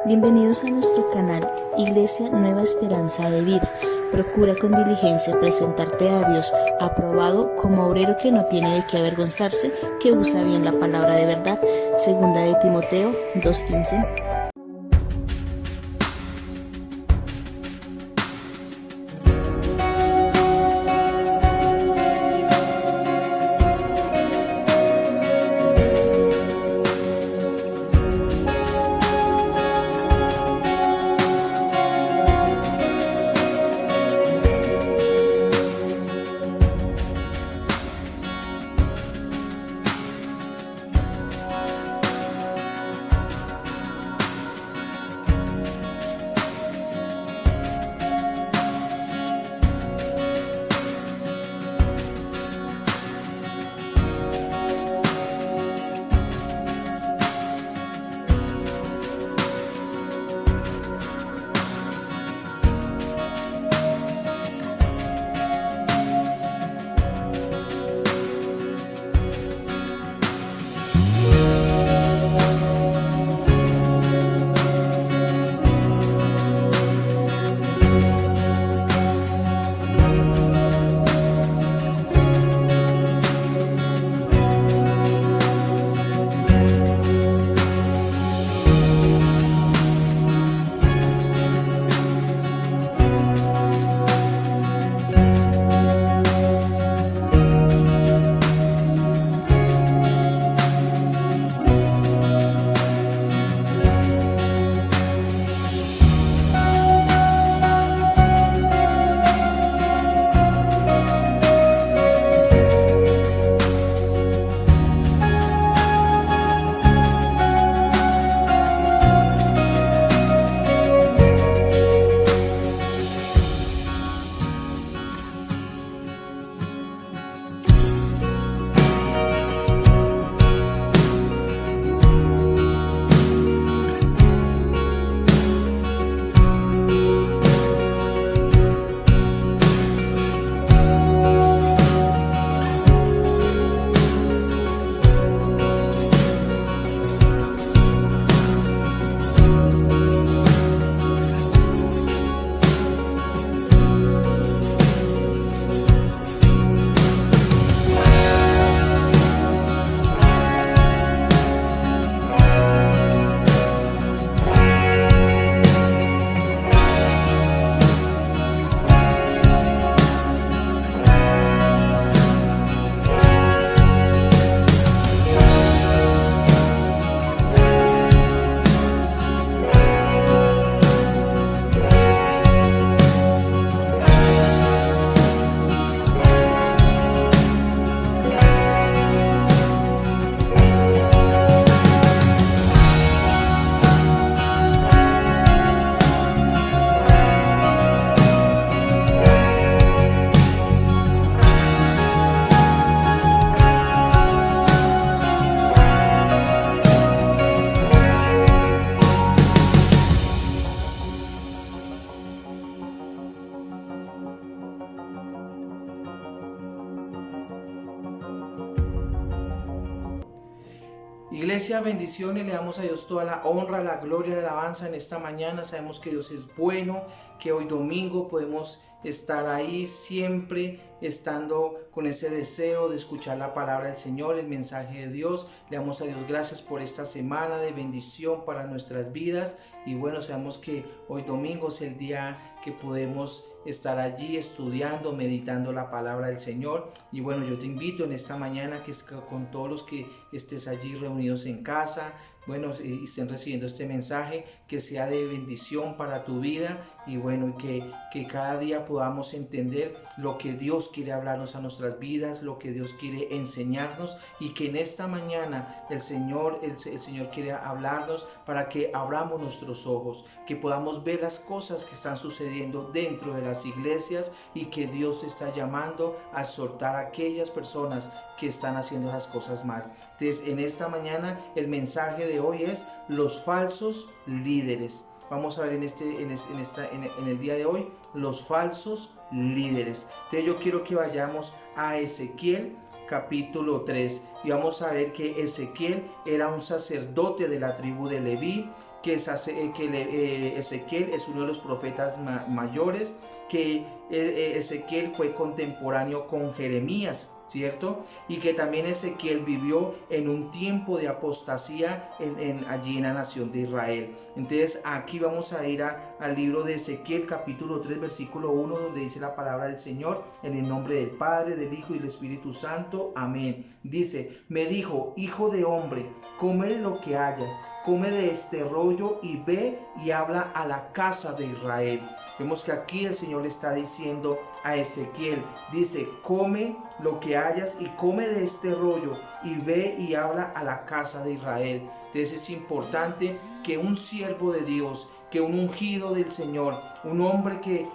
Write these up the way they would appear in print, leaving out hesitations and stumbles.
Bienvenidos a nuestro canal Iglesia Nueva Esperanza de Vida. Procura con diligencia presentarte a Dios aprobado como obrero que no tiene de qué avergonzarse, que usa bien la palabra de verdad. Segunda de Timoteo 2:15. Iglesia, bendiciones, le damos a Dios toda la honra, la gloria, la alabanza en esta mañana. Sabemos que Dios es bueno, que hoy domingo podemos estar ahí siempre estando con ese deseo de escuchar la palabra del Señor, el mensaje de Dios. Le damos a Dios gracias por esta semana de bendición para nuestras vidas. Y bueno, sabemos que hoy domingo es el día que podemos estar allí estudiando, meditando la palabra del Señor. Y bueno, yo te invito en esta mañana que con todos los que estés allí reunidos en casa, bueno, y estén recibiendo este mensaje, que sea de bendición para tu vida. Y bueno, que cada día podamos entender lo que Dios quiere hablarnos a nuestras vidas, lo que Dios quiere enseñarnos, y que en esta mañana el Señor quiere hablarnos para que abramos nuestros ojos, que podamos ver las cosas que están sucediendo dentro de las iglesias, y que Dios está llamando a exhortar a aquellas personas que están haciendo las cosas mal. Entonces, en esta mañana el mensaje de hoy es los falsos líderes. Vamos a ver en el día de hoy los falsos líderes. Entonces yo quiero que vayamos a Ezequiel capítulo 3 y vamos a ver que Ezequiel era un sacerdote de la tribu de Leví, Ezequiel es uno de los profetas mayores, que Ezequiel fue contemporáneo con Jeremías, ¿cierto? Y que también Ezequiel vivió en un tiempo de apostasía allí en la nación de Israel. Entonces aquí vamos a ir al libro de Ezequiel capítulo 3 versículo 1, donde dice la palabra del Señor: en el nombre del Padre, del Hijo y del Espíritu Santo, amén. Dice: me dijo, hijo de hombre, come lo que hayas, come de este rollo y ve y habla a la casa de Israel. Vemos que aquí el Señor le está diciendo a Ezequiel, dice: come lo que hayas y come de este rollo y ve y habla a la casa de Israel. Entonces es importante que un siervo de Dios, que un ungido del Señor, un hombre que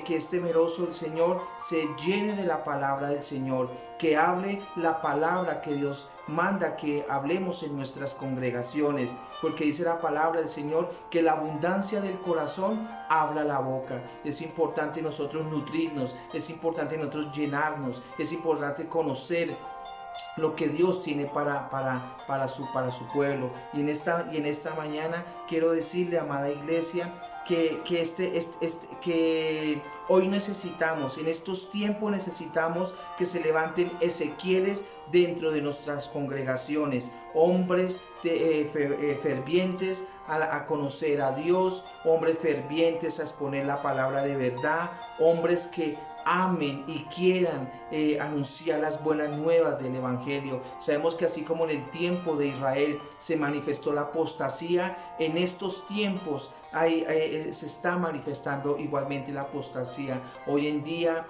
es temeroso del Señor, se llene de la palabra del Señor, que hable la palabra que Dios manda que hablemos en nuestras congregaciones, porque dice la palabra del Señor que la abundancia del corazón habla la boca. Es importante nosotros nutrirnos, es importante nosotros llenarnos, es importante conocer lo que Dios tiene para su pueblo. Y en esta mañana quiero decirle, amada iglesia, que hoy necesitamos, en estos tiempos necesitamos que se levanten Ezequieles dentro de nuestras congregaciones, hombres fervientes a conocer a Dios, hombres fervientes a exponer la palabra de verdad, hombres que amen y quieran anunciar las buenas nuevas del Evangelio. Sabemos que así como en el tiempo de Israel se manifestó la apostasía, en estos tiempos se está manifestando igualmente la apostasía. Hoy en día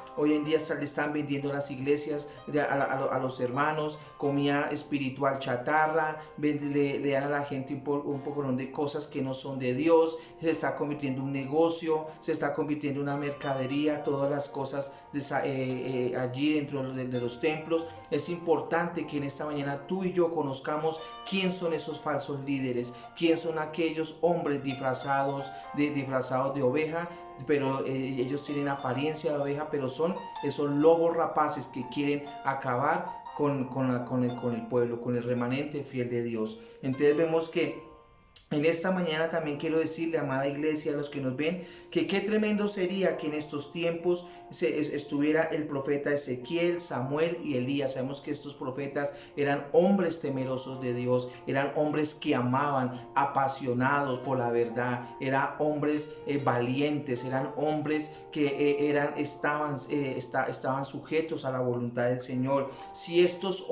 se le están vendiendo las iglesias a los hermanos comida espiritual chatarra, le dan a la gente un poco de cosas que no son de Dios. Se está convirtiendo en un negocio, se está convirtiendo en una mercadería, todas las cosas allí dentro de los templos. Es importante que en esta mañana tú y yo conozcamos quién son esos falsos líderes, quién son aquellos hombres disfrazados de oveja, pero ellos tienen apariencia de oveja, pero son esos lobos rapaces que quieren acabar con el pueblo, con el remanente fiel de Dios. Entonces vemos que en esta mañana también quiero decirle, amada iglesia, a los que nos ven, que qué tremendo sería que en estos tiempos estuviera el profeta Ezequiel, Samuel y Elías. Sabemos que estos profetas eran hombres temerosos de Dios, eran hombres que amaban, apasionados por la verdad, eran hombres valientes, eran hombres que estaban sujetos a la voluntad del Señor. Si estos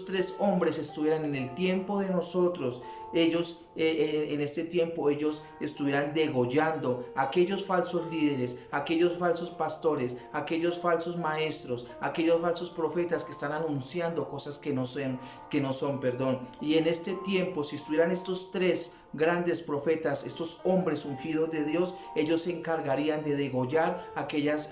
tres hombres estuvieran en el tiempo de nosotros, ellos en este tiempo ellos estuvieran degollando a aquellos falsos líderes, aquellos falsos pastores, aquellos falsos maestros, aquellos falsos profetas que están anunciando cosas que no son. Y en este tiempo, si estuvieran estos tres grandes profetas, estos hombres ungidos de Dios, ellos se encargarían de degollar aquellas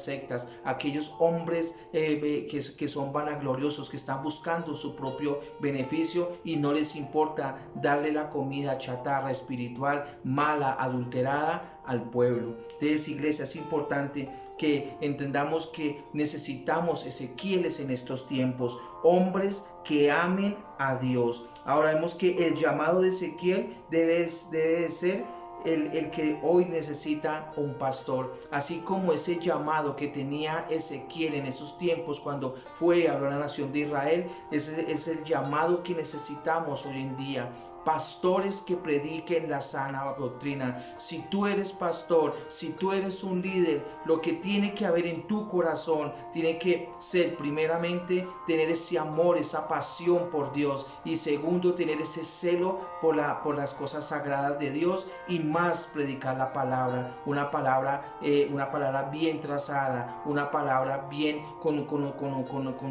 sectas, aquellos hombres que son vanagloriosos, que están buscando su propio beneficio y no les importa darle la comida chatarra espiritual, mala, adulterada al pueblo. Entonces, iglesia, es importante que entendamos que necesitamos Ezequieles en estos tiempos, hombres que amen a Dios. Ahora vemos que el llamado de Ezequiel debe ser el que hoy necesita un pastor, así como ese llamado que tenía Ezequiel en esos tiempos cuando fue a hablar a la nación de Israel. Ese es el llamado que necesitamos hoy en día. Pastores que prediquen la sana doctrina. Si tú eres pastor, si tú eres un líder, lo que tiene que haber en tu corazón tiene que ser, primeramente, tener ese amor, esa pasión por Dios, y segundo, tener ese celo por las cosas sagradas de Dios, y más predicar la palabra, una palabra bien trazada, una palabra bien con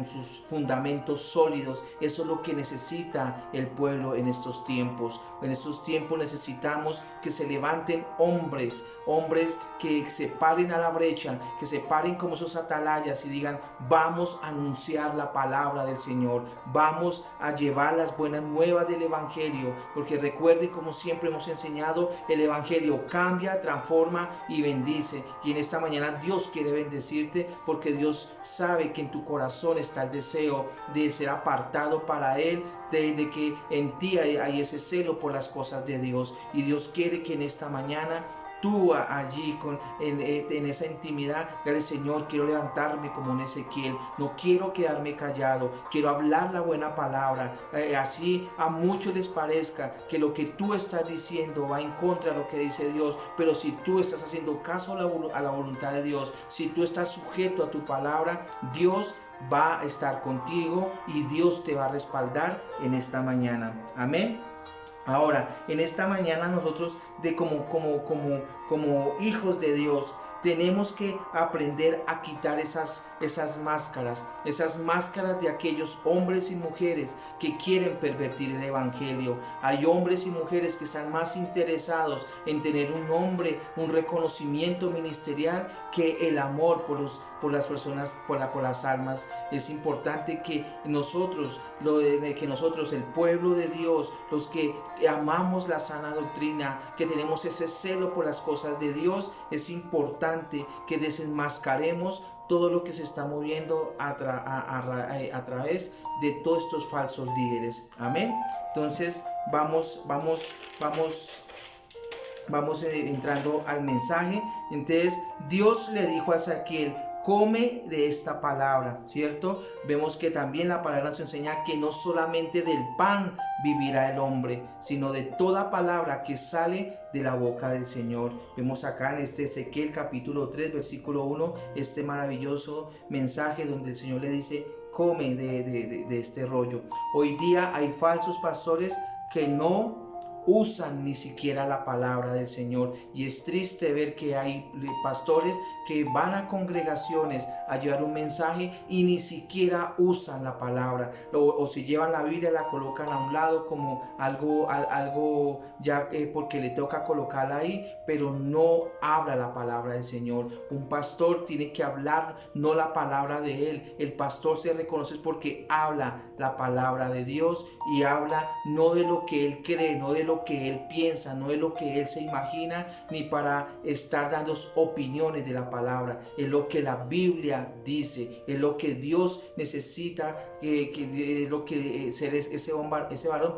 sus fundamentos sólidos. Eso es lo que necesita el pueblo en estos tiempos. En estos tiempos necesitamos que se levanten hombres que se paren a la brecha, que se paren como esos atalayas y digan: vamos a anunciar la palabra del Señor, vamos a llevar las buenas nuevas del Evangelio, porque recuerden, como siempre hemos enseñado, el Evangelio cambia, transforma y bendice. Y en esta mañana Dios quiere bendecirte, porque Dios sabe que en tu corazón está el deseo de ser apartado para Él, de que en ti hay ese ese celo por las cosas de Dios. Y Dios quiere que en esta mañana tú allí en esa intimidad, dile: Señor, quiero levantarme como un Ezequiel, no quiero quedarme callado, quiero hablar la buena palabra, así a muchos les parezca que lo que tú estás diciendo va en contra de lo que dice Dios, pero si tú estás haciendo caso a la voluntad de Dios, si tú estás sujeto a tu palabra, Dios va a estar contigo y Dios te va a respaldar en esta mañana. Amén. Ahora, en esta mañana nosotros como hijos de Dios tenemos que aprender a quitar esas máscaras de aquellos hombres y mujeres que quieren pervertir el evangelio. Hay hombres y mujeres que están más interesados en tener un nombre, un reconocimiento ministerial, que el amor por las personas, por las almas. Es importante que nosotros, el pueblo de Dios, los que amamos la sana doctrina, que tenemos ese celo por las cosas de Dios, es importante que desenmascaremos todo lo que se está moviendo a través de todos estos falsos líderes. Amén. Entonces vamos entrando al mensaje. Entonces Dios le dijo a Ezequiel: come de esta palabra, ¿cierto? Vemos que también la palabra nos enseña que no solamente del pan vivirá el hombre, sino de toda palabra que sale de la boca del Señor. Vemos acá en Ezequiel capítulo 3, versículo 1, este maravilloso mensaje donde el Señor le dice: come de este rollo. Hoy día hay falsos pastores que no usan ni siquiera la palabra del Señor, y es triste ver que hay pastores que van a congregaciones a llevar un mensaje y ni siquiera usan la palabra, o si llevan la Biblia la colocan a un lado como algo ya porque le toca colocarla ahí, pero no habla la palabra del Señor. Un pastor tiene que hablar no la palabra de él. El pastor se reconoce porque habla la palabra de Dios, y habla no de lo que él cree, no de lo que él piensa, no de lo que él se imagina, ni para estar dando opiniones de la palabra. Es lo que la Biblia dice, es lo que Dios necesita, ese varón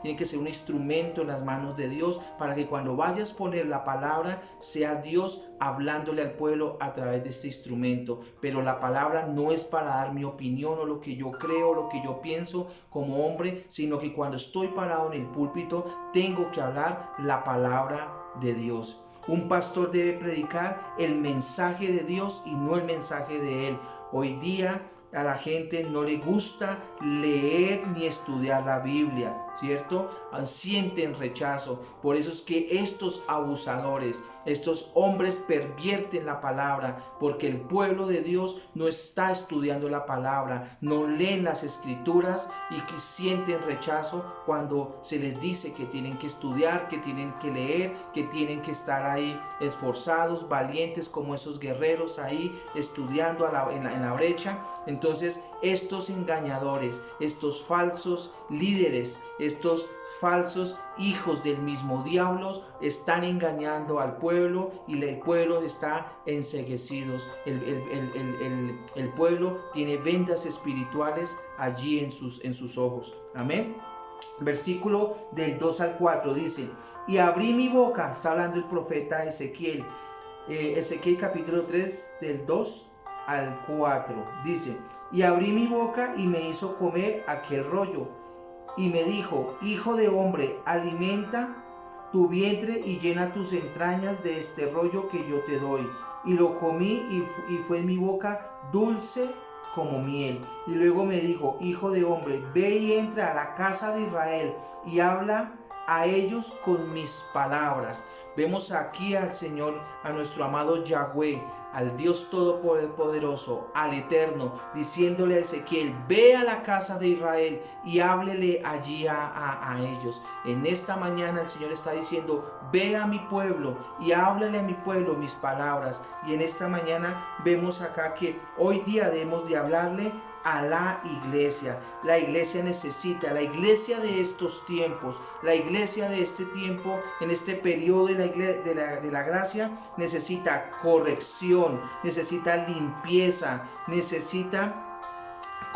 tiene que ser un instrumento en las manos de Dios, para que cuando vayas a poner la palabra sea Dios hablándole al pueblo a través de este instrumento. Pero la palabra no es para dar mi opinión o lo que yo creo, lo que yo pienso como hombre, sino que cuando estoy parado en el púlpito tengo que hablar la palabra de Dios. Un pastor debe predicar el mensaje de Dios y no el mensaje de él. Hoy día a la gente no le gusta leer ni estudiar la Biblia, ¿cierto? Sienten rechazo. Por eso es que estos abusadores, estos hombres pervierten la palabra, porque el pueblo de Dios no está estudiando la palabra, no leen las escrituras, y que sienten rechazo cuando se les dice que tienen que estudiar, que tienen que leer, que tienen que estar ahí esforzados, valientes como esos guerreros ahí estudiando en la brecha. Entonces estos engañadores, estos falsos líderes, estos falsos hijos del mismo diablo están engañando al pueblo, y el pueblo está enceguecido. El pueblo tiene vendas espirituales allí en sus ojos. Amén. Versículo del 2 al 4 dice: y abrí mi boca, está hablando el profeta Ezequiel, Ezequiel capítulo 3 del 2 al 4, dice: y abrí mi boca y me hizo comer aquel rollo, y me dijo: hijo de hombre, alimenta tu vientre y llena tus entrañas de este rollo que yo te doy. Y lo comí, y fue en mi boca dulce como miel. Y luego me dijo: hijo de hombre, ve y entra a la casa de Israel y habla a ellos con mis palabras. Vemos aquí al Señor, a nuestro amado Yahweh, al Dios Todopoderoso, al Eterno, diciéndole a Ezequiel: ve a la casa de Israel y háblele allí a ellos. En esta mañana el Señor está diciendo: ve a mi pueblo y háblale a mi pueblo mis palabras. Y en esta mañana vemos acá que hoy día debemos de hablarle a la iglesia. La iglesia necesita, la iglesia de estos tiempos, la iglesia de este tiempo, en este periodo de la gracia, necesita corrección, necesita limpieza, necesita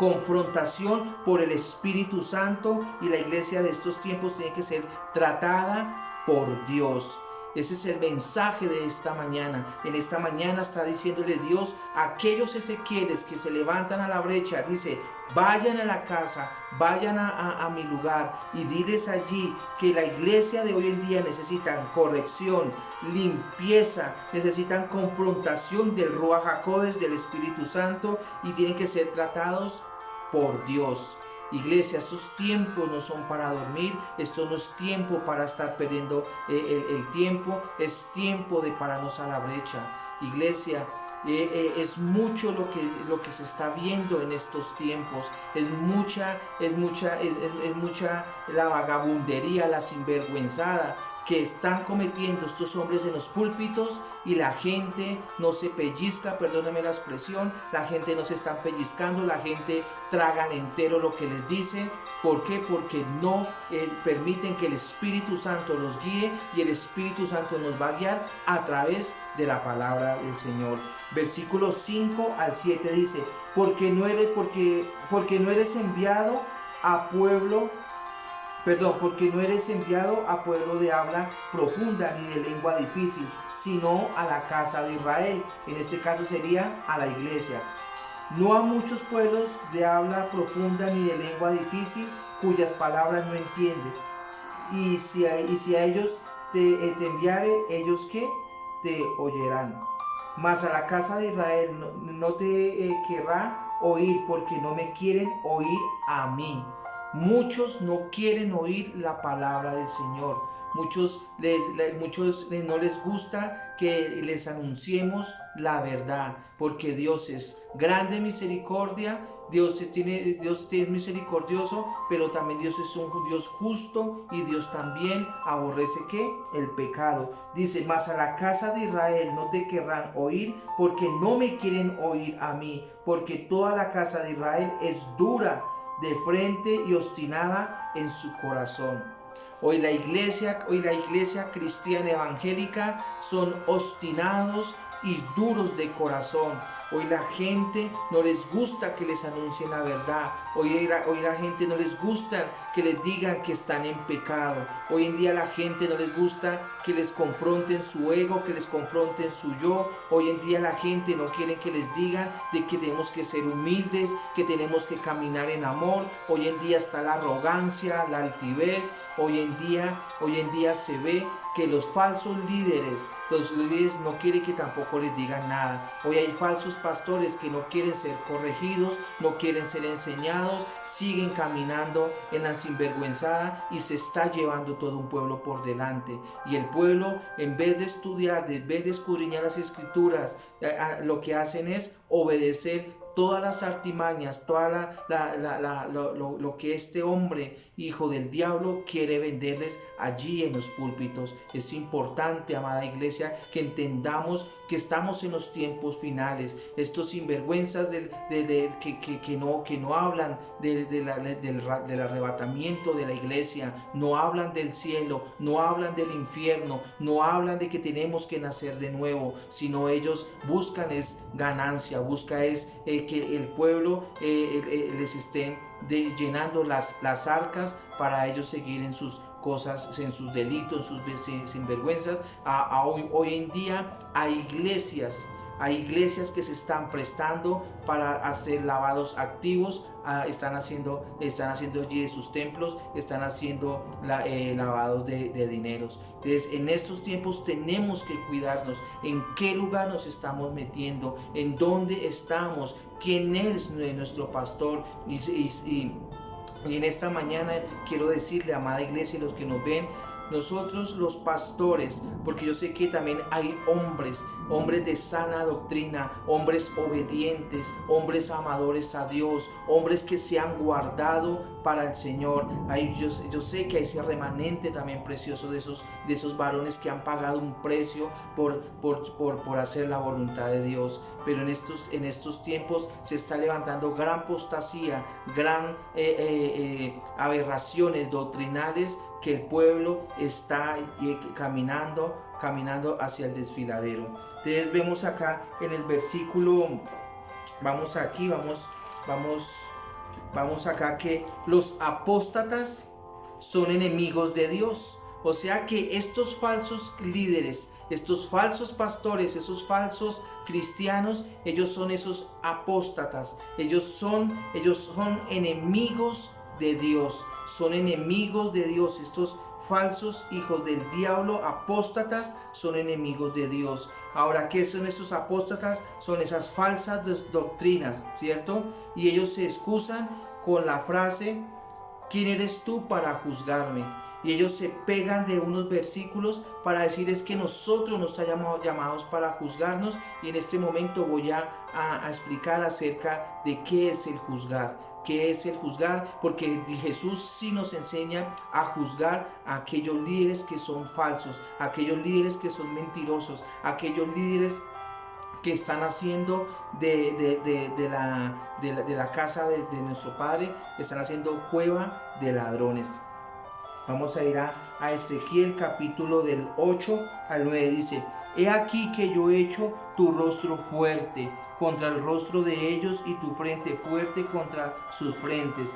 confrontación por el Espíritu Santo, y la iglesia de estos tiempos tiene que ser tratada por Dios. Ese es el mensaje de esta mañana. En esta mañana está diciéndole Dios a aquellos Ezequieles que se levantan a la brecha. Dice: vayan a la casa, vayan a mi lugar y diles allí que la iglesia de hoy en día necesitan corrección, limpieza, necesitan confrontación del Ruach HaKodesh, del Espíritu Santo, y tienen que ser tratados por Dios. Iglesia, estos tiempos no son para dormir, esto no es tiempo para estar perdiendo el tiempo, es tiempo de pararnos a la brecha. Iglesia, es mucho lo que se está viendo en estos tiempos, es mucha la vagabundería, la sinvergüenzada que están cometiendo estos hombres en los púlpitos, y la gente no se pellizca, perdónenme la expresión, la gente no se está pellizcando, la gente tragan entero lo que les dicen. ¿Por qué? Porque no permiten que el Espíritu Santo los guíe, y el Espíritu Santo nos va a guiar a través de la palabra del Señor. Versículos 5 al 7 dice: porque no eres enviado a pueblo de habla profunda ni de lengua difícil, sino a la casa de Israel. En este caso sería a la iglesia. No a muchos pueblos de habla profunda ni de lengua difícil, cuyas palabras no entiendes. Y si a ellos te enviare, ellos ¿qué? Te oyerán. Mas a la casa de Israel no te querrá oír, porque no me quieren oír a mí. Muchos no quieren oír la palabra del Señor. Muchos no les gusta que les anunciemos la verdad, porque Dios es grande en misericordia. Dios es misericordioso, pero también Dios es un Dios justo, y Dios también aborrece ¿qué? El pecado. Dice: mas a la casa de Israel no te querrán oír, porque no me quieren oír a mí, porque toda la casa de Israel es dura de frente y obstinada en su corazón. Hoy la iglesia cristiana evangélica son obstinados y duros de corazón. Hoy la gente no les gusta que les anuncien la verdad. Hoy la gente no les gusta que les digan que están en pecado. Hoy en día la gente no les gusta que les confronten su ego, que les confronten su yo. Hoy en día la gente no quiere que les digan de que tenemos que ser humildes, que tenemos que caminar en amor. Hoy en día está la arrogancia, la altivez. Hoy en día se ve que los falsos líderes no quieren que tampoco les digan nada. Hoy hay falsos pastores que no quieren ser corregidos, no quieren ser enseñados, siguen caminando en la sinvergüenzada, y se está llevando todo un pueblo por delante. Y el pueblo, en vez de estudiar, en vez de escudriñar las escrituras, lo que hacen es obedecer todas las artimañas, lo que este hombre, hijo del diablo, quiere venderles allí en los púlpitos. Es importante, amada iglesia, que entendamos que estamos en los tiempos finales. Estos sinvergüenzas que no hablan del arrebatamiento de la iglesia, no hablan del cielo, no hablan del infierno, no hablan de que tenemos que nacer de nuevo, sino ellos buscan es ganancia, buscan es que el pueblo les estén llenando las arcas para ellos seguir en sus cosas, en sus delitos, en sus sinvergüenzas. Hoy en día hay iglesias que se están prestando para hacer lavados activos. Están haciendo allí de sus templos, están haciendo lavados de dineros. Entonces, en estos tiempos tenemos que cuidarnos. ¿En qué lugar nos estamos metiendo? ¿En dónde estamos? ¿Quién es nuestro pastor? Y en esta mañana quiero decirle, amada iglesia, y los que nos ven, nosotros los pastores, porque yo sé que también hay hombres de sana doctrina, hombres obedientes, hombres amadores a Dios, hombres que se han guardado para el Señor. Yo sé que hay ese remanente también precioso de esos varones que han pagado un precio por hacer la voluntad de Dios. Pero en estos tiempos se está levantando gran apostasía, gran aberraciones doctrinales, que el pueblo está caminando hacia el desfiladero. Entonces vemos acá en el versículo, vamos vamos acá, que los apóstatas son enemigos de Dios. O sea que estos falsos líderes, estos falsos pastores, esos falsos cristianos, ellos son esos apóstatas. Ellos son enemigos de Dios. Son enemigos de Dios. Estos falsos hijos del diablo, apóstatas, son enemigos de Dios. Ahora, ¿qué son estos apóstatas? Son esas falsas doctrinas, ¿cierto? Y ellos se excusan con la frase: ¿quién eres tú para juzgarme? Y ellos se pegan de unos versículos para decir: es que nosotros no estamos llamados para juzgarnos. Y en este momento voy a explicar acerca de qué es el juzgar. ¿Qué es el juzgar? Porque Jesús sí nos enseña a juzgar a aquellos líderes que son falsos, a aquellos líderes que son mentirosos, a aquellos líderes que están haciendo de la casa de nuestro Padre, están haciendo cueva de ladrones. Vamos a ir a Ezequiel capítulo del 8 al 9. Dice: he aquí que yo he hecho tu rostro fuerte contra el rostro de ellos y tu frente fuerte contra sus frentes.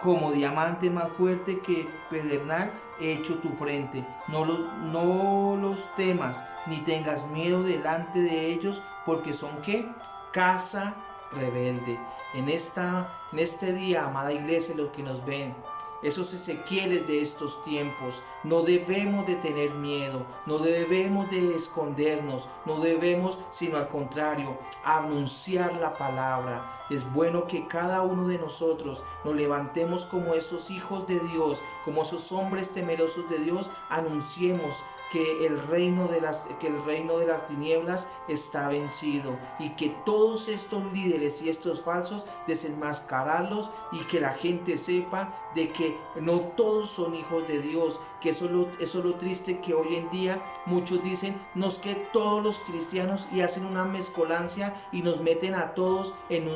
Como diamante más fuerte que pedernal he hecho tu frente. No los temas ni tengas miedo delante de ellos, porque son ¿qué? Casa rebelde. En este día, amada iglesia, los que nos ven, esos Ezequieles de estos tiempos, no debemos de tener miedo, no debemos de escondernos, no debemos, sino al contrario, anunciar la palabra. Es bueno que cada uno de nosotros nos levantemos como esos hijos de Dios, como esos hombres temerosos de Dios, anunciemos que el reino de las tinieblas está vencido, y que todos estos líderes y estos falsos desenmascararlos, y que la gente sepa de que no todos son hijos de Dios. Que eso es lo triste, que hoy en día muchos dicen: no, es que todos los cristianos, y hacen una mezcolancia y nos meten a todos en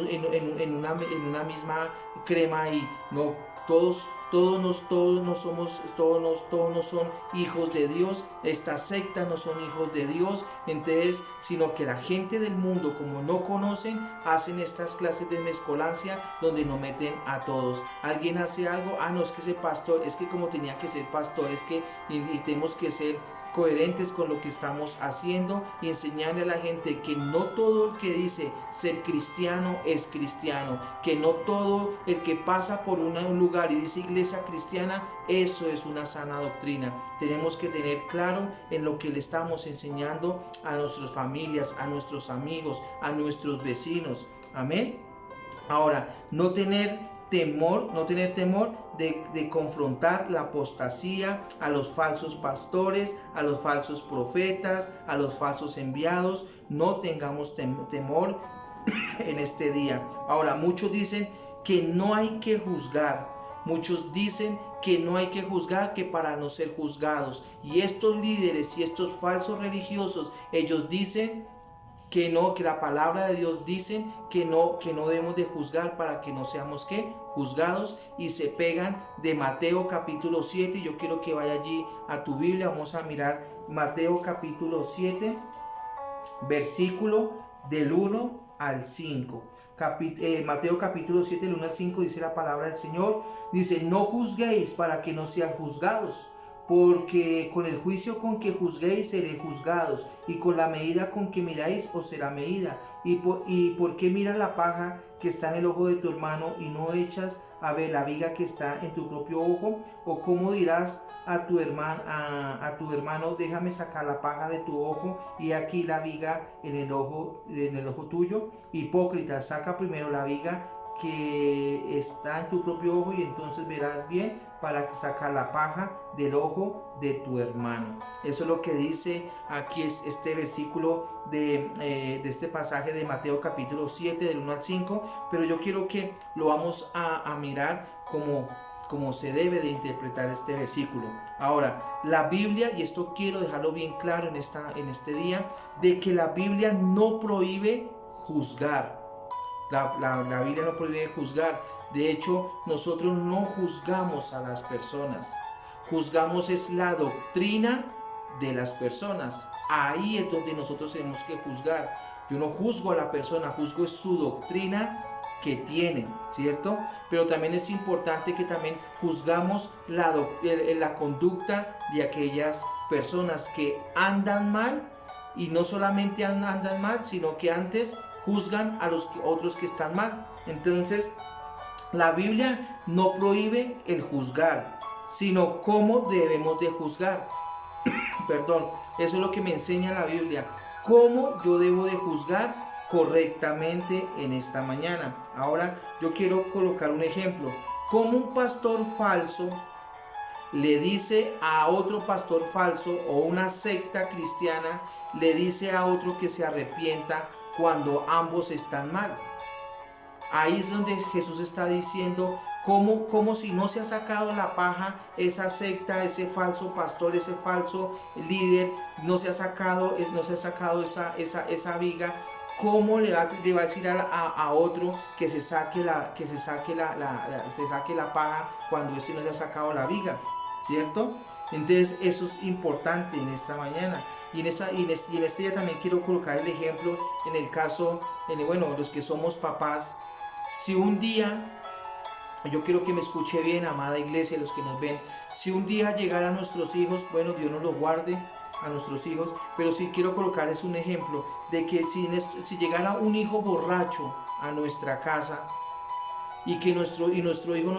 una misma crema. Y no, todos no son hijos de Dios. Esta secta no son hijos de Dios. Entonces, sino que la gente del mundo, como no conocen, hacen estas clases de mezcolancia donde no meten a todos. Alguien hace algo: no, es que ese pastor, es que como tenía que ser pastor, es que y tenemos que ser coherentes con lo que estamos haciendo, y enseñarle a la gente que no todo el que dice ser cristiano es cristiano, que no todo el que pasa por un lugar y dice iglesia cristiana, eso es una sana doctrina. Tenemos que tener claro en lo que le estamos enseñando a nuestras familias, a nuestros amigos, a nuestros vecinos. Amén. Ahora, no tener temor de confrontar la apostasía, a los falsos pastores, a los falsos profetas, a los falsos enviados. No tengamos temor en este día. Ahora, muchos dicen que no hay que juzgar. Muchos dicen que no hay que juzgar, que para no ser juzgados. Y estos líderes y estos falsos religiosos, ellos dicen que no, que la palabra de Dios dice que no debemos de juzgar para que no seamos ¿qué? Juzgados, y se pegan de Mateo capítulo 7. Yo quiero que vaya allí a tu Biblia. Vamos a mirar Mateo capítulo 7, versículo del 1 al 5. Mateo capítulo 7, del 1 al 5, dice la palabra del Señor. Dice: no juzguéis para que no sean juzgados, porque con el juicio con que juzguéis seréis juzgados, y con la medida con que midáis os será medida. ¿Y por qué miras la paja que está en el ojo de tu hermano y no echas a ver la viga que está en tu propio ojo? ¿O cómo dirás a tu hermano: déjame sacar la paja de tu ojo y aquí la viga en el ojo tuyo? Hipócrita, saca primero la viga que está en tu propio ojo, y entonces verás bien para sacar la paja del ojo de tu hermano. Eso es lo que dice aquí este versículo de este pasaje de Mateo capítulo 7, del 1 al 5. Pero yo quiero que lo vamos a mirar como se debe de interpretar este versículo. Ahora, la Biblia, y esto quiero dejarlo bien claro en este día, de que la Biblia no prohíbe juzgar. La Biblia no prohíbe juzgar. De hecho, nosotros no juzgamos a las personas. Juzgamos es la doctrina de las personas. Ahí es donde nosotros tenemos que juzgar. Yo no juzgo a la persona, juzgo es su doctrina que tienen, ¿cierto? Pero también es importante que también juzgamos la conducta de aquellas personas que andan mal, y no solamente andan mal, sino que antes juzgan a los otros que están mal. Entonces, la Biblia no prohíbe el juzgar, sino cómo debemos de juzgar. Perdón, eso es lo que me enseña la Biblia, cómo yo debo de juzgar correctamente en esta mañana. Ahora yo quiero colocar un ejemplo, como un pastor falso le dice a otro pastor falso, o una secta cristiana le dice a otro que se arrepienta cuando ambos están mal. Ahí es donde Jesús está diciendo como si no se ha sacado la paja esa secta, ese falso pastor, ese falso líder, no se ha sacado esa viga. ¿Cómo le va a decir a otro que se saque la paja cuando este no se ha sacado la viga? ¿Cierto? Entonces eso es importante en esta mañana. Y en este día también quiero colocar el ejemplo en el caso, los que somos papás. Si un día, yo quiero que me escuche bien, amada iglesia, los que nos ven, si un día llegara a nuestros hijos, bueno, Dios nos lo guarde a nuestros hijos, pero sí quiero colocarles un ejemplo de que si llegara un hijo borracho a nuestra casa, y que nuestro hijo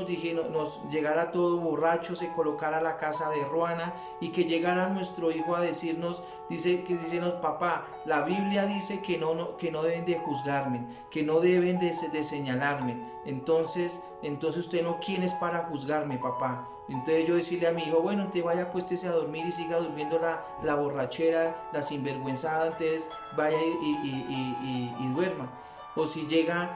nos llegara todo borracho, se colocara a la casa de Ruana, y que llegara nuestro hijo a decirnos, papá, la Biblia dice que no deben de juzgarme, que no deben de señalarme. Entonces usted no, ¿quién es para juzgarme, papá? Entonces yo decirle a mi hijo, bueno, usted vaya, acuéstese a dormir y siga durmiendo la borrachera, la sinvergüenzada, entonces vaya y duerma. O si llegan,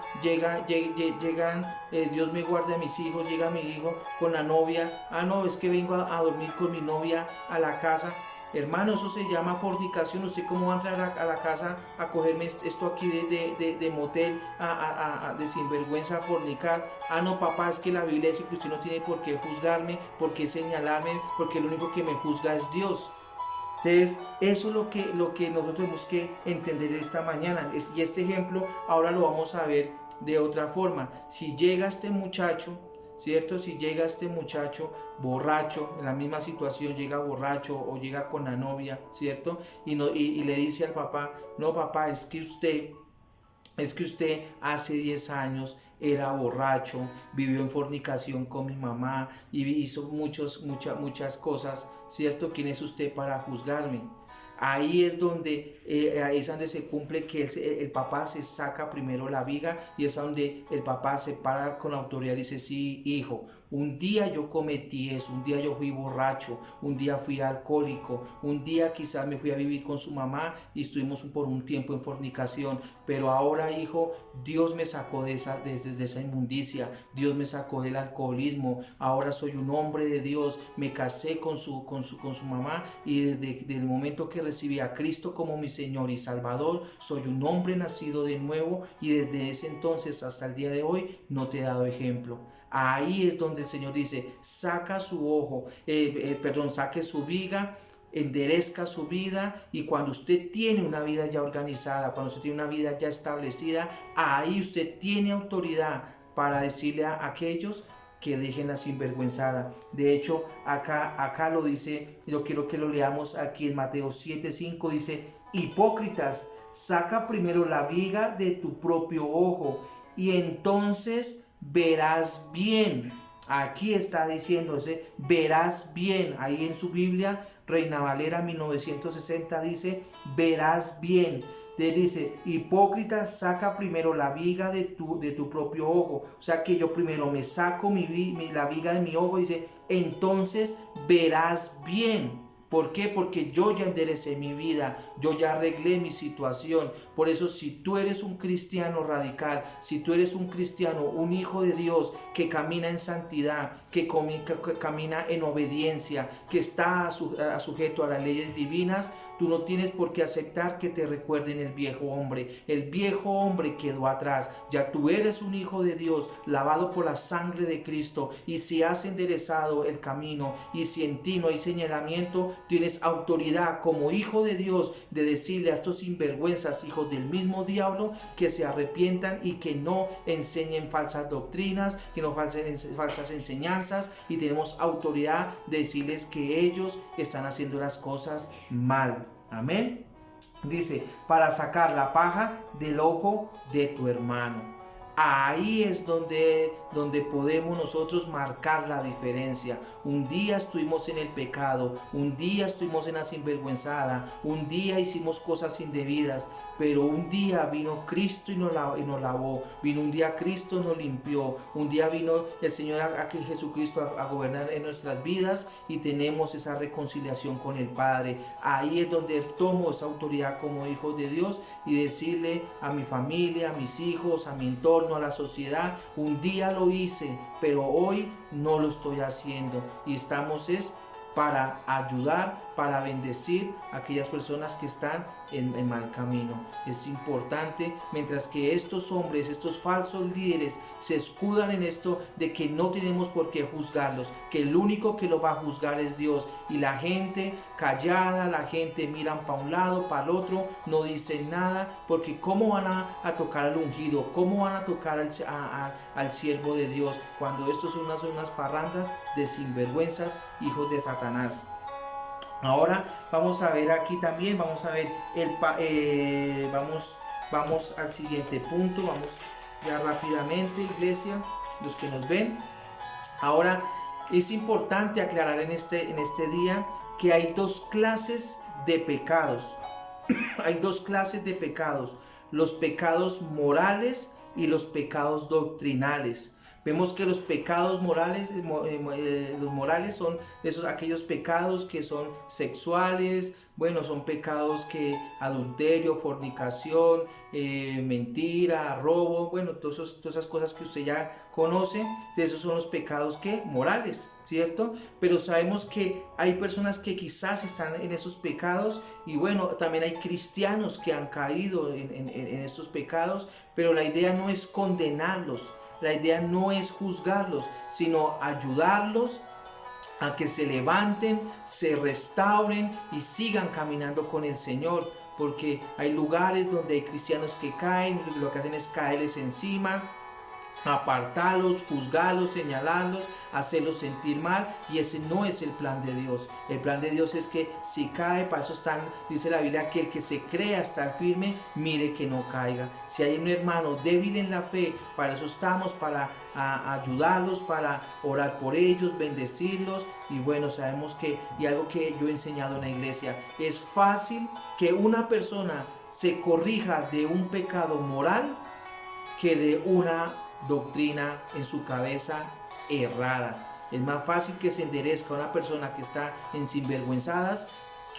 Dios me guarde a mis hijos, llega mi hijo con la novia, no, es que vengo a dormir con mi novia a la casa. Hermano, eso se llama fornicación. ¿Usted cómo va a entrar a la casa a cogerme esto aquí de motel, de sinvergüenza, a fornicar? No, papá, es que la Biblia dice que usted no tiene por qué juzgarme, por qué señalarme, porque el único que me juzga es Dios. Entonces, eso es lo que nosotros tenemos que entender esta mañana. Y este ejemplo ahora lo vamos a ver de otra forma. Si llega este muchacho, ¿cierto? Si llega este muchacho borracho, en la misma situación, llega borracho o llega con la novia, ¿cierto? Y le dice al papá, no, papá, es que usted hace 10 años era borracho, vivió en fornicación con mi mamá y hizo muchas cosas, ¿cierto? ¿Quién es usted para juzgarme? Ahí es donde se cumple que el papá se saca primero la viga, y es donde el papá se para con autoridad y dice, sí, hijo, un día yo cometí eso, un día yo fui borracho, un día fui alcohólico, un día quizás me fui a vivir con su mamá y estuvimos por un tiempo en fornicación, pero ahora, hijo, Dios me sacó de esa inmundicia, Dios me sacó del alcoholismo, ahora soy un hombre de Dios, me casé con su mamá, y desde el momento que recibí a Cristo como mi Señor y Salvador, soy un hombre nacido de nuevo, y desde ese entonces hasta el día de hoy no te he dado ejemplo. Ahí es donde el Señor dice, saque su viga, enderezca su vida, y cuando usted tiene una vida ya organizada, cuando usted tiene una vida ya establecida, ahí usted tiene autoridad para decirle a aquellos que dejen la sinvergüenzada. De hecho, acá lo dice, yo quiero que lo leamos aquí en Mateo 7:5, dice, hipócritas, saca primero la viga de tu propio ojo, y entonces verás bien. Aquí está diciéndose, verás bien. Ahí en su Biblia, Reina Valera 1960 dice, verás bien. Te dice, hipócrita, saca primero la viga de tu propio ojo. O sea que yo primero me saco la viga de mi ojo, dice, entonces verás bien. ¿Por qué? Porque yo ya enderecé mi vida, yo ya arreglé mi situación. Por eso, si tú eres un cristiano radical, si tú eres un cristiano, un hijo de Dios que camina en santidad, que camina en obediencia, que está sujeto a las leyes divinas, tú no tienes por qué aceptar que te recuerden el viejo hombre. El viejo hombre quedó atrás. Ya tú eres un hijo de Dios, lavado por la sangre de Cristo. Y si has enderezado el camino, y si en ti no hay señalamiento, tienes autoridad como hijo de Dios de decirle a estos sinvergüenzas, hijos del mismo diablo, que se arrepientan y que no enseñen falsas doctrinas, que no falsas enseñanzas, y tenemos autoridad de decirles que ellos están haciendo las cosas mal. Amén. Dice, para sacar la paja del ojo de tu hermano. Ahí es donde podemos nosotros marcar la diferencia. Un día estuvimos en el pecado, un día estuvimos en la sinvergüenzada, un día hicimos cosas indebidas, pero un día vino Cristo y nos lavó, vino un día Cristo nos limpió, un día vino el Señor aquí Jesucristo a gobernar en nuestras vidas y tenemos esa reconciliación con el Padre. Ahí es donde tomo esa autoridad como hijo de Dios y decirle a mi familia, a mis hijos, a mi entorno, a la sociedad, un día lo hice, pero hoy no lo estoy haciendo, y estamos para ayudar, para bendecir a aquellas personas que están en mal camino. Es importante, mientras que estos hombres, estos falsos líderes se escudan en esto de que no tenemos por qué juzgarlos, que el único que lo va a juzgar es Dios, y la gente callada, la gente miran para un lado, para el otro, no dicen nada, porque ¿cómo van a tocar al ungido? ¿Cómo van a tocar al siervo de Dios cuando estos son unas parrandas de sinvergüenzas, hijos de Satanás? Ahora vamos a ver aquí también, vamos a ver vamos al siguiente punto, vamos ya rápidamente, iglesia, los que nos ven. Ahora es importante aclarar en este día que hay dos clases de pecados. Hay dos clases de pecados: los pecados morales y los pecados doctrinales. Vemos que los pecados morales, los morales son aquellos pecados que son sexuales, bueno, son pecados que adulterio, fornicación, mentira, robo, bueno, todas esas cosas que usted ya conoce, esos son los pecados morales, ¿cierto? Pero sabemos que hay personas que quizás están en esos pecados, y bueno, también hay cristianos que han caído en estos pecados, pero la idea no es condenarlos. La idea no es juzgarlos, sino ayudarlos a que se levanten, se restauren y sigan caminando con el Señor. Porque hay lugares donde hay cristianos que caen, y lo que hacen es caerles encima, apartarlos, juzgarlos, señalarlos, hacerlos sentir mal, y ese no es el plan de Dios. El plan de Dios es que si cae, para eso dice la Biblia, que el que se crea estar firme, mire que no caiga. Si hay un hermano débil en la fe, para eso estamos, para ayudarlos, para orar por ellos, bendecirlos. Y bueno, sabemos y algo que yo he enseñado en la iglesia, es fácil que una persona se corrija de un pecado moral que de una doctrina en su cabeza errada. Es más fácil que se enderezca una persona que está en sinvergüenzadas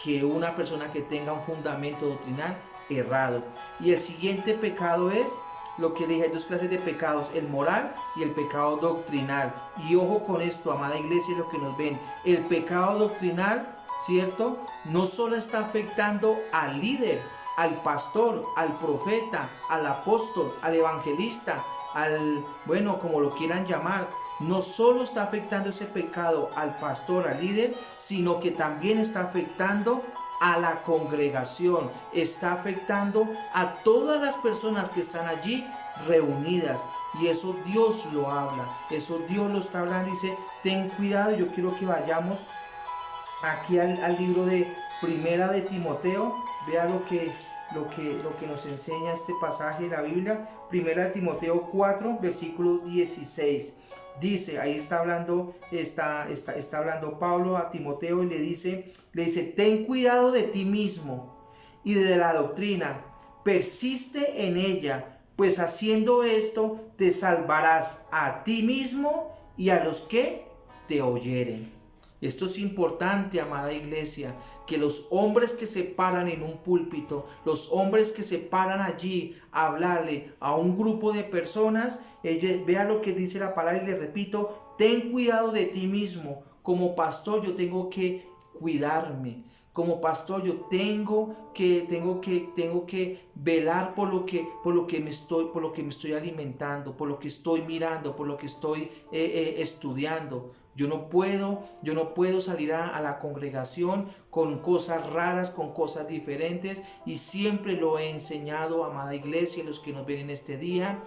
que una persona que tenga un fundamento doctrinal errado. Y el siguiente pecado es lo que dije: hay dos clases de pecados, el moral y el pecado doctrinal. Y ojo con esto, amada iglesia, lo que nos ven, el pecado doctrinal, ¿cierto?, no solo está afectando al líder, al pastor, al profeta, al apóstol, al evangelista, bueno, como lo quieran llamar. No solo está afectando ese pecado al pastor, al líder, sino que también está afectando a la congregación, está afectando a todas las personas que están allí reunidas. Y eso Dios lo habla, eso Dios lo está hablando, y dice: ten cuidado. Yo quiero que vayamos aquí al libro de Primera de Timoteo. Vea lo que nos enseña este pasaje de la Biblia. Primera de Timoteo 4, versículo 16. Dice, ahí está hablando Pablo a Timoteo, y le dice: ten cuidado de ti mismo y de la doctrina, persiste en ella, pues haciendo esto te salvarás a ti mismo y a los que te oyeren. Esto es importante, amada iglesia, que los hombres que se paran en un púlpito, los hombres que se paran allí a hablarle a un grupo de personas, vea lo que dice la palabra, y le repito: ten cuidado de ti mismo. Como pastor yo tengo que cuidarme. Como pastor yo tengo que velar por lo que me estoy alimentando, por lo que estoy mirando, por lo que estoy estudiando. Yo no puedo salir a la congregación con cosas raras, con cosas diferentes, y siempre lo he enseñado, amada iglesia, los que nos ven en este día,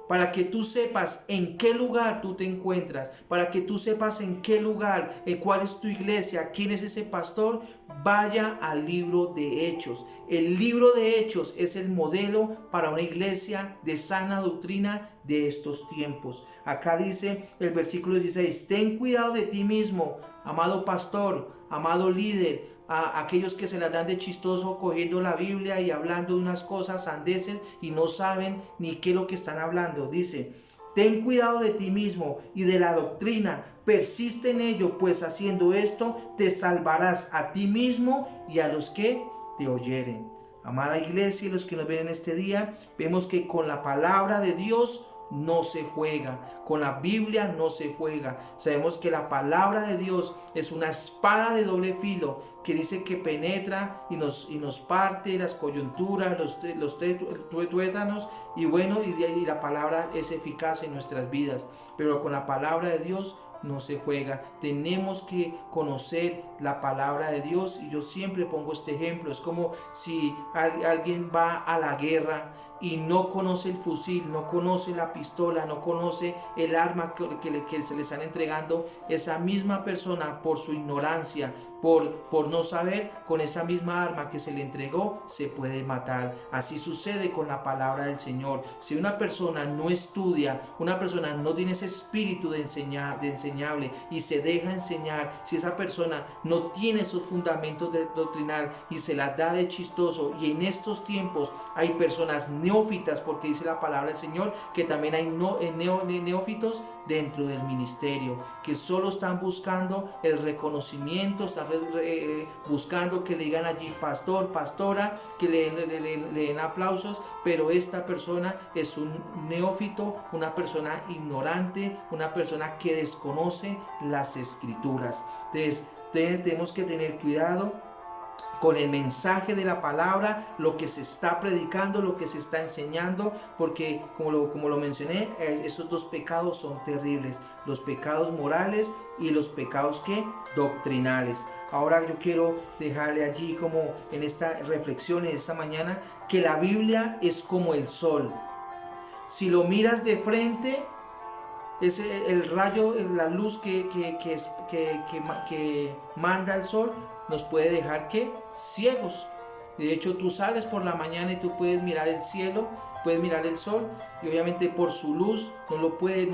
para que tú sepas en qué lugar tú te encuentras, para que tú sepas en qué lugar, cuál es tu iglesia, quién es ese pastor. Vaya al libro de Hechos. El libro de Hechos es el modelo para una iglesia de sana doctrina de estos tiempos. Acá dice el versículo 16, ten cuidado de ti mismo, amado pastor, amado líder, a aquellos que se las dan de chistoso cogiendo la Biblia y hablando de unas cosas sandeces y no saben ni qué es lo que están hablando. Dice, ten cuidado de ti mismo y de la doctrina, persiste en ello, pues haciendo esto te salvarás a ti mismo y a los que te oyeren. Amada iglesia y los que nos ven en este día, vemos que con la palabra de Dios no se juega, con la Biblia no se juega. Sabemos que la palabra de Dios es una espada de doble filo que dice que penetra y nos parte las coyunturas, los tuétanos, y bueno, y la palabra es eficaz en nuestras vidas. Pero con la palabra de Dios no se juega. Tenemos que conocer la palabra de Dios, y yo siempre pongo este ejemplo. Es como si alguien va a la guerra y no conoce el fusil, no conoce la pistola, no conoce el arma que se le están entregando. Esa misma persona, por su ignorancia, por no saber, con esa misma arma que se le entregó, se puede matar. Así sucede con la palabra del Señor. Si una persona no estudia, una persona no tiene ese espíritu de enseñable y se deja enseñar, si esa persona no tiene esos fundamentos de doctrinal y se las da de chistoso, y en estos tiempos hay personas neófitas, porque dice la palabra del Señor que también hay neófitos dentro del ministerio, que solo están buscando el reconocimiento, están buscando que le digan allí pastor, pastora, que le den aplausos, pero esta persona es un neófito, una persona ignorante, una persona que desconoce las escrituras. Entonces tenemos que tener cuidado con el mensaje de la palabra, lo que se está predicando, lo que se está enseñando, porque como lo mencioné, esos dos pecados son terribles: los pecados morales y los pecados doctrinales. Ahora yo quiero dejarle allí, como en esta reflexión, en esta mañana, que la Biblia es como el sol. Si lo miras de frente, es el rayo, la luz que manda el sol, nos puede dejar ciegos. De hecho, tú sales por la mañana y tú puedes mirar el cielo, puedes mirar el sol, y obviamente por su luz no puedes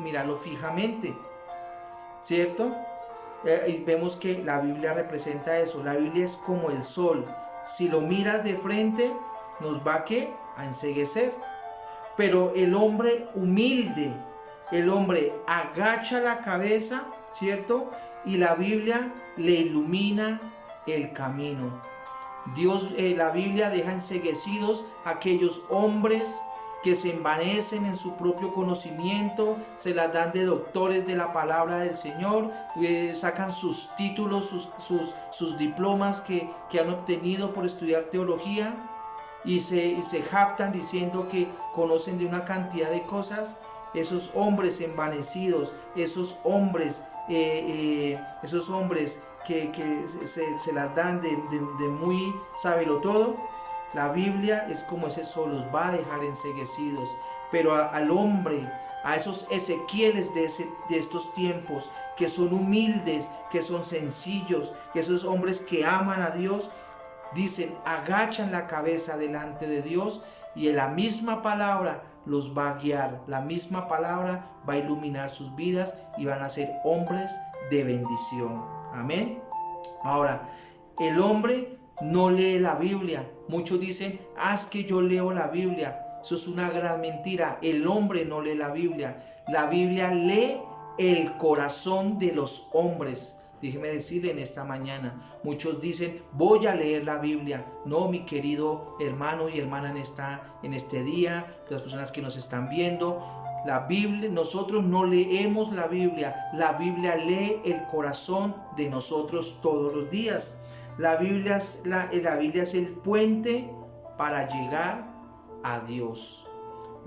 mirarlo fijamente, ¿cierto? Y vemos que la Biblia representa eso. La Biblia es como el sol. Si lo miras de frente, nos va a enceguecer. Pero el hombre humilde, el hombre agacha la cabeza, ¿cierto? Y la Biblia le ilumina el camino. La Biblia deja enceguecidos a aquellos hombres que se envanecen en su propio conocimiento, se las dan de doctores de la palabra del Señor, sacan sus títulos, sus diplomas que han obtenido por estudiar teología, y se jactan diciendo que conocen de una cantidad de cosas. Esos hombres envanecidos, esos hombres que se las dan de muy sabelotodo, la Biblia es como ese sol, los va a dejar enceguecidos. Pero al hombre, a esos Ezequieles de estos tiempos, que son humildes, que son sencillos, que esos hombres que aman a Dios, dicen, agachan la cabeza delante de Dios, y en la misma palabra los va a guiar, la misma palabra va a iluminar sus vidas y van a ser hombres de bendición. Amén. Ahora, el hombre no lee la Biblia. Muchos dicen, es que yo leo la Biblia. Eso es una gran mentira. El hombre no lee la Biblia. La Biblia lee el corazón de los hombres. Déjeme decirle en esta mañana, muchos dicen, voy a leer la Biblia. No, mi querido hermano y hermana en este día, las personas que nos están viendo, la Biblia, nosotros no leemos la Biblia lee el corazón de nosotros todos los días. La Biblia es el puente para llegar a Dios.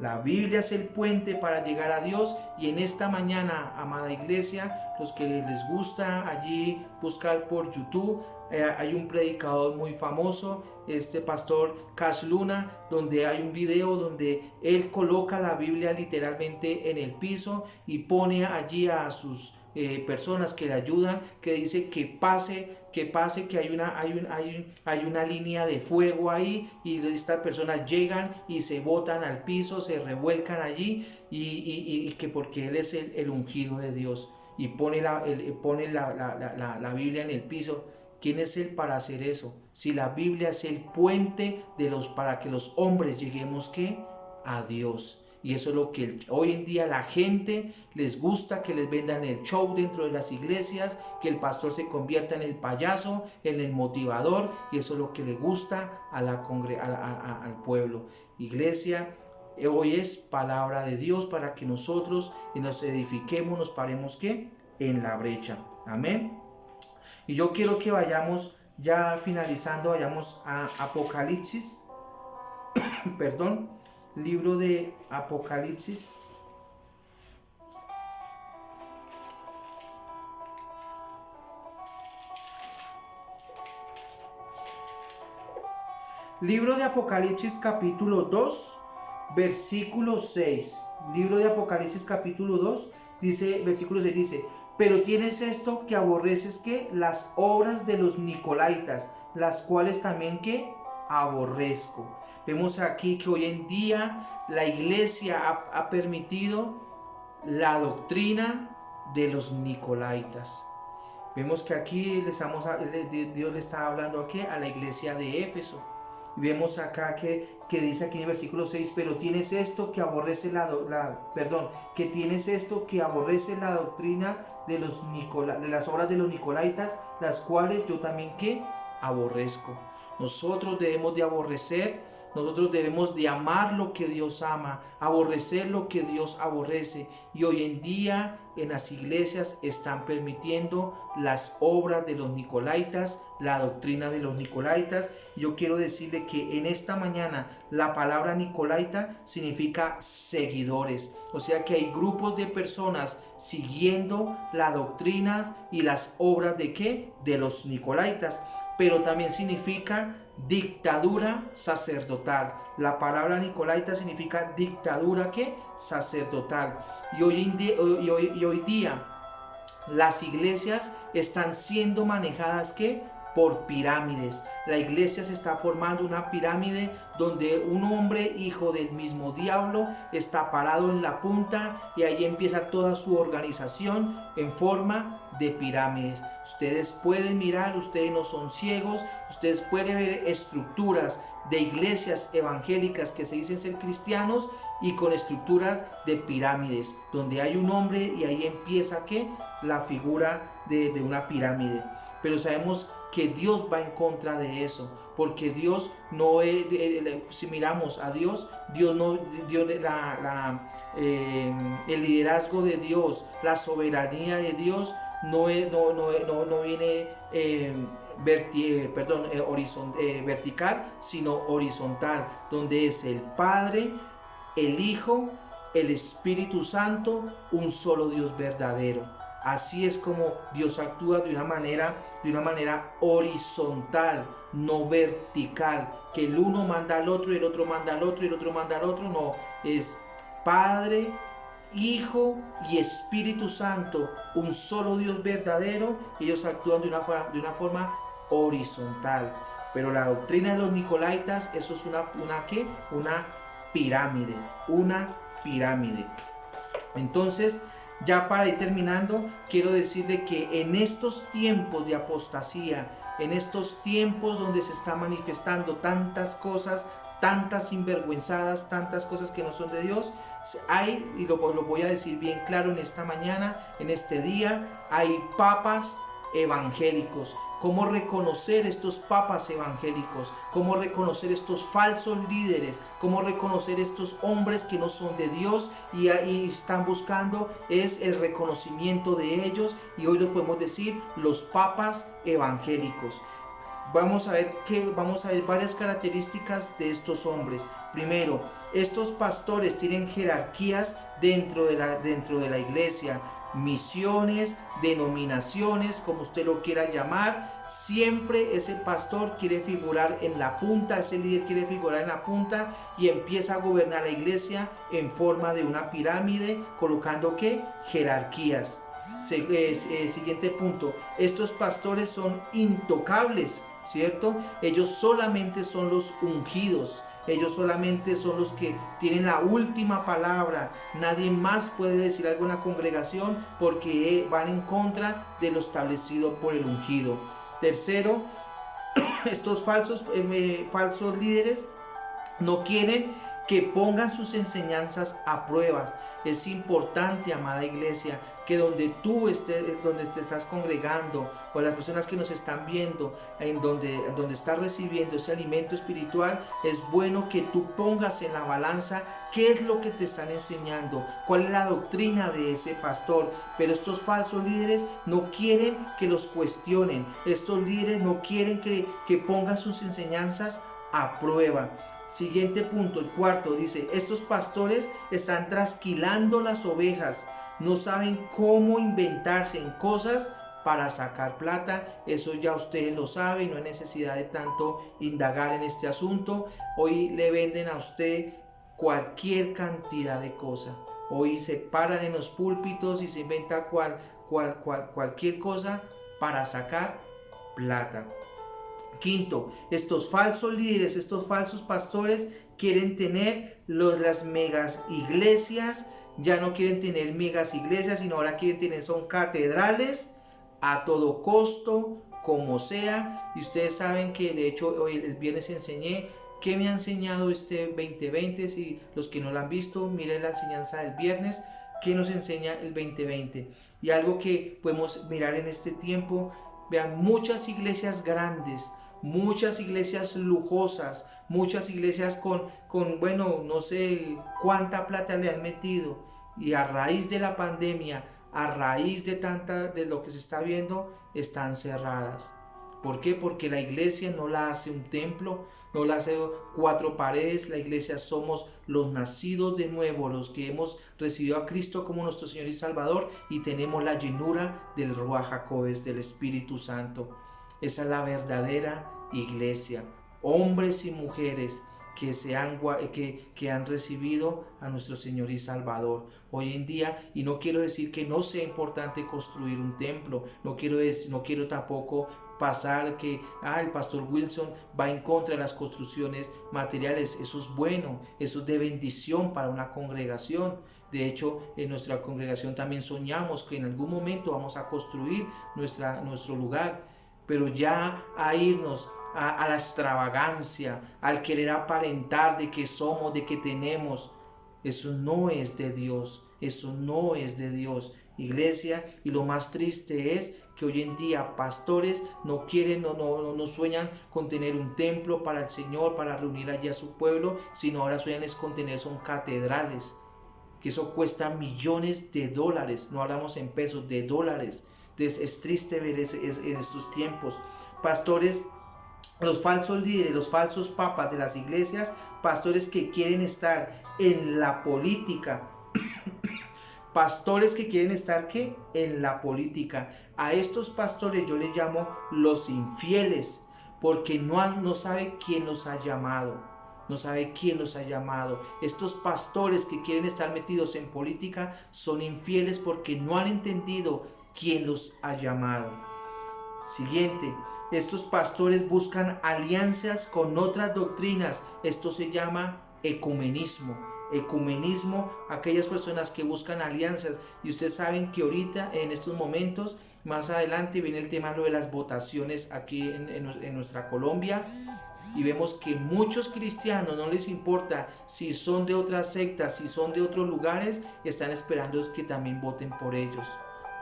La Biblia es el puente para llegar a Dios, y en esta mañana, amada iglesia, los que les gusta allí buscar por YouTube, hay un predicador muy famoso, este pastor Cash Luna, donde hay un video donde él coloca la Biblia literalmente en el piso y pone allí a sus personas que le ayudan, que dice que pase, que hay una línea de fuego ahí, y estas personas llegan y se botan al piso, se revuelcan allí, y que porque él es el ungido de Dios, y pone la Biblia en el piso. ¿Quién es él para hacer eso? Si la Biblia es el puente para que los hombres lleguemos ¿qué? A Dios. Y eso es lo que hoy en día la gente les gusta, que les vendan el show dentro de las iglesias, que el pastor se convierta en el payaso, en el motivador, y eso es lo que le gusta al pueblo. Iglesia, hoy es palabra de Dios para que nosotros nos edifiquemos, nos paremos ¿qué? En la brecha. Amén. Y yo quiero que vayamos ya finalizando, vayamos a Apocalipsis, perdón, libro de Apocalipsis. Libro de Apocalipsis capítulo 2, versículo 6. Libro de Apocalipsis capítulo 2, dice, versículo 6 dice: pero tienes esto, que aborreces que las obras de los nicolaítas, las cuales también que aborrezco. Vemos aquí que hoy en día la iglesia ha permitido la doctrina de los nicolaítas. Vemos que aquí Dios le está hablando aquí a la iglesia de Éfeso. Y vemos acá que dice aquí en el versículo 6: pero tienes esto, que aborrece que tienes esto, que aborrece la doctrina de las obras de los nicolaítas, las cuales yo también que aborrezco. Nosotros debemos de aborrecer. Nosotros debemos de amar lo que Dios ama, aborrecer lo que Dios aborrece. Y hoy en día en las iglesias están permitiendo las obras de los nicolaítas, la doctrina de los nicolaítas. Yo quiero decirle que en esta mañana la palabra nicolaita significa seguidores. O sea que hay grupos de personas siguiendo las doctrinas y las obras de ¿qué? De los nicolaítas. Pero también significa dictadura sacerdotal. La palabra nicolaita significa dictadura ¿qué? Sacerdotal. Y hoy día las iglesias están siendo manejadas ¿qué? Por pirámides. La iglesia se está formando una pirámide donde un hombre, hijo del mismo diablo, está parado en la punta, y ahí empieza toda su organización en forma de pirámides. Ustedes pueden mirar, ustedes no son ciegos, ustedes pueden ver estructuras de iglesias evangélicas que se dicen ser cristianos, y con estructuras de pirámides, donde hay un hombre, y ahí empieza ¿qué? La figura de una pirámide. Pero sabemos que Dios va en contra de eso, porque Dios no es, si miramos a Dios, el liderazgo de Dios, la soberanía de Dios no viene vertical, sino horizontal, donde es el Padre, el Hijo, el Espíritu Santo, un solo Dios verdadero. Así es como Dios actúa de una manera horizontal, no vertical, que el uno manda al otro, y el otro manda al otro, y el otro manda al otro. No, es Padre, Hijo y Espíritu Santo, un solo Dios verdadero. Ellos actúan de una forma horizontal. Pero la doctrina de los nicolaítas, eso es una pirámide, Entonces, ya para ir terminando, quiero decirle que en estos tiempos de apostasía, en estos tiempos donde se está manifestando tantas cosas, tantas sinvergüenzadas, tantas cosas que no son de Dios, y lo voy a decir bien claro en esta mañana, en este día, hay papas evangélicos. ¿Cómo reconocer estos papas evangélicos? ¿Cómo reconocer estos falsos líderes? ¿Cómo reconocer estos hombres que no son de Dios y están buscando es el reconocimiento de ellos? Y hoy los podemos decir los papas evangélicos. vamos a ver varias características de estos hombres. Primero, estos pastores tienen jerarquías dentro de la iglesia, misiones, denominaciones, como usted lo quiera llamar. Siempre ese pastor quiere figurar en la punta, ese líder quiere figurar en la punta y empieza a gobernar la iglesia en forma de una pirámide, colocando ¿qué? Jerarquías. Siguiente punto, estos pastores son intocables, ¿cierto? Ellos solamente son los ungidos. Ellos solamente son los que tienen la última palabra. Nadie más puede decir algo en la congregación porque van en contra de lo establecido por el ungido. Tercero, estos falsos líderes no quieren que pongan sus enseñanzas a pruebas. Es importante, amada iglesia, que donde te estás congregando, o las personas que nos están viendo, en donde estás recibiendo ese alimento espiritual, es bueno que tú pongas en la balanza qué es lo que te están enseñando, cuál es la doctrina de ese pastor. Pero estos falsos líderes no quieren que los cuestionen. Estos líderes no quieren que pongan sus enseñanzas a prueba. Siguiente punto, el cuarto, dice, estos pastores están trasquilando las ovejas, no saben cómo inventarse en cosas para sacar plata. Eso ya ustedes lo saben, no hay necesidad de tanto indagar en este asunto. Hoy le venden a usted cualquier cantidad de cosas. Hoy se paran en los púlpitos y se inventa cualquier cosa para sacar plata. Quinto, estos falsos líderes, estos falsos pastores quieren tener las megas iglesias. Ya no quieren tener megas iglesias, sino ahora quieren tener son catedrales a todo costo, como sea. Y ustedes saben que de hecho hoy el viernes enseñé. ¿Qué me ha enseñado este 2020? Si los que no lo han visto, miren la enseñanza del viernes. ¿Qué nos enseña el 2020? Y algo que podemos mirar en este tiempo, vean, muchas iglesias grandes, muchas iglesias lujosas, muchas iglesias con bueno, no sé cuánta plata le han metido, y a raíz de la pandemia, a raíz de lo que se está viendo, están cerradas. ¿Por qué? Porque la iglesia no la hace un templo, no la hace cuatro paredes. La iglesia somos los nacidos de nuevo, los que hemos recibido a Cristo como nuestro Señor y Salvador, y tenemos la llenura del Ruach HaKodesh, del Espíritu Santo. Esa es la verdadera iglesia, hombres y mujeres que han recibido a nuestro Señor y Salvador. Hoy en día, y no quiero decir que no sea importante construir un templo, no quiero tampoco pasar que el pastor Wilson va en contra de las construcciones materiales. Eso es bueno, eso es de bendición para una congregación. De hecho, en nuestra congregación también soñamos que en algún momento vamos a construir nuestro lugar. Pero ya a irnos a la extravagancia, al querer aparentar de que somos, de que tenemos, eso no es de Dios, eso no es de Dios, iglesia. Y lo más triste es que hoy en día pastores no quieren, no sueñan con tener un templo para el Señor, para reunir allí a su pueblo, sino ahora sueñan con tener son catedrales, que eso cuesta millones de dólares, no hablamos en pesos, de dólares. Entonces es triste ver en estos tiempos pastores, los falsos líderes, los falsos papas de las iglesias, pastores que quieren estar en la política. Pastores que quieren estar ¿qué? En la política. A estos pastores yo les llamo los infieles, porque no sabe quién los ha llamado. No sabe quién los ha llamado. Estos pastores que quieren estar metidos en política son infieles porque no han entendido quién los ha llamado. Siguiente, estos pastores buscan alianzas con otras doctrinas. Esto se llama ecumenismo. Ecumenismo, aquellas personas que buscan alianzas. Y ustedes saben que ahorita, en estos momentos, más adelante viene el tema de las votaciones aquí en nuestra Colombia. Y vemos que muchos cristianos no les importa si son de otras sectas, si son de otros lugares, están esperando que también voten por ellos.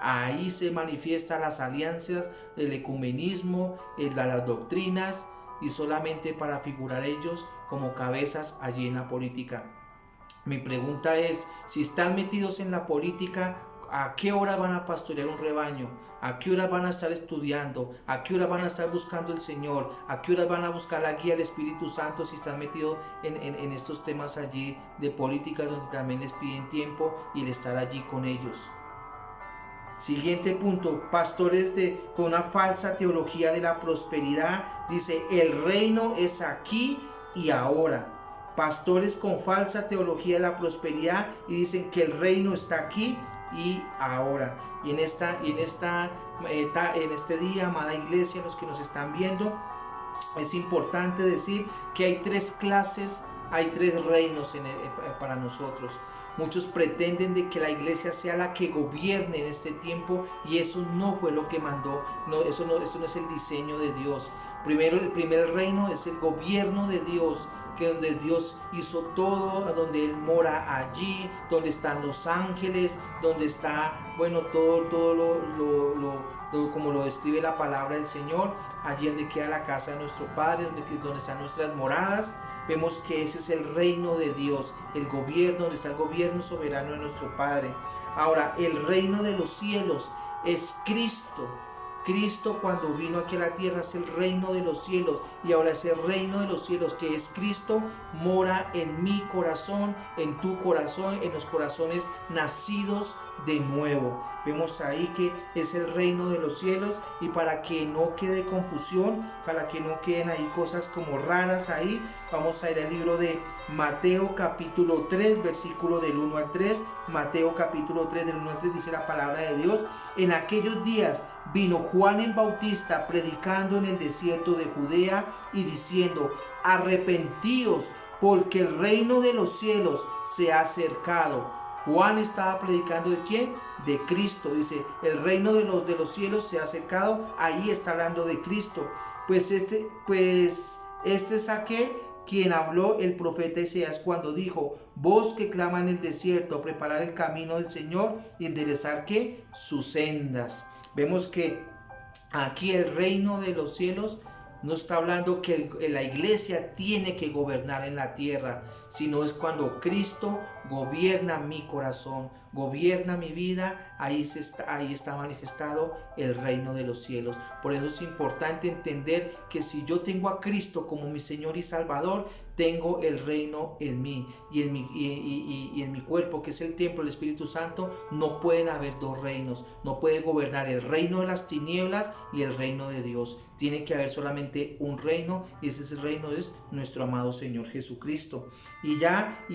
Ahí se manifiestan las alianzas, el ecumenismo, las doctrinas, y solamente para figurar ellos como cabezas allí en la política. Mi pregunta es, si están metidos en la política, a qué hora van a pastorear un rebaño, a qué hora van a estar estudiando, a qué hora van a estar buscando el Señor, a qué hora van a buscar la guía del Espíritu Santo si están metidos en estos temas allí de política, donde también les piden tiempo y el estar allí con ellos. Siguiente punto, pastores con una falsa teología de la prosperidad. Dice, el reino es aquí y ahora. Pastores con falsa teología de la prosperidad y dicen que el reino está aquí y ahora. Y en este día, amada iglesia, los que nos están viendo, es importante decir que hay tres clases, hay tres reinos para nosotros. Muchos pretenden de que la iglesia sea la que gobierne en este tiempo, y eso no fue lo que mandó. Eso no es el diseño de Dios. El primer reino es el gobierno de Dios, que donde Dios hizo todo, donde Él mora allí, donde están los ángeles, donde está, todo como lo describe la palabra del Señor, allí donde queda la casa de nuestro Padre, donde están nuestras moradas. Vemos que ese es el reino de Dios, el gobierno, donde está el gobierno soberano de nuestro Padre. Ahora, el reino de los cielos es Cristo. Cristo, cuando vino aquí a la tierra, es el reino de los cielos, y ahora ese reino de los cielos, que es Cristo, mora en mi corazón, en tu corazón, en los corazones nacidos de nuevo. Vemos ahí que es el reino de los cielos, y para que no quede confusión, para que no queden ahí cosas como raras ahí, vamos a ir al libro de Mateo capítulo 3, versículo del 1 al 3. Mateo capítulo 3 del 1 al 3 dice la palabra de Dios: en aquellos días vino Juan el Bautista predicando en el desierto de Judea y diciendo: arrepentíos, porque el reino de los cielos se ha acercado. Juan estaba predicando ¿de quién? De Cristo. Dice, el reino de los cielos se ha acercado. Ahí está hablando de Cristo. Pues este es aquel quien habló el profeta Isaías cuando dijo: voz que clama en el desierto, preparar el camino del Señor y enderezar ¿qué? Sus sendas. Vemos que aquí el reino de los cielos no está hablando que la iglesia tiene que gobernar en la tierra, sino es cuando Cristo gobierna mi corazón, gobierna mi vida. Ahí está manifestado el reino de los cielos. Por eso es importante entender que si yo tengo a Cristo como mi Señor y Salvador, tengo el reino en mí, y en mi cuerpo, que es el templo del Espíritu Santo. No pueden haber dos reinos, no puede gobernar el reino de las tinieblas y el reino de Dios. Tiene que haber solamente un reino, y ese reino es nuestro amado Señor Jesucristo. Y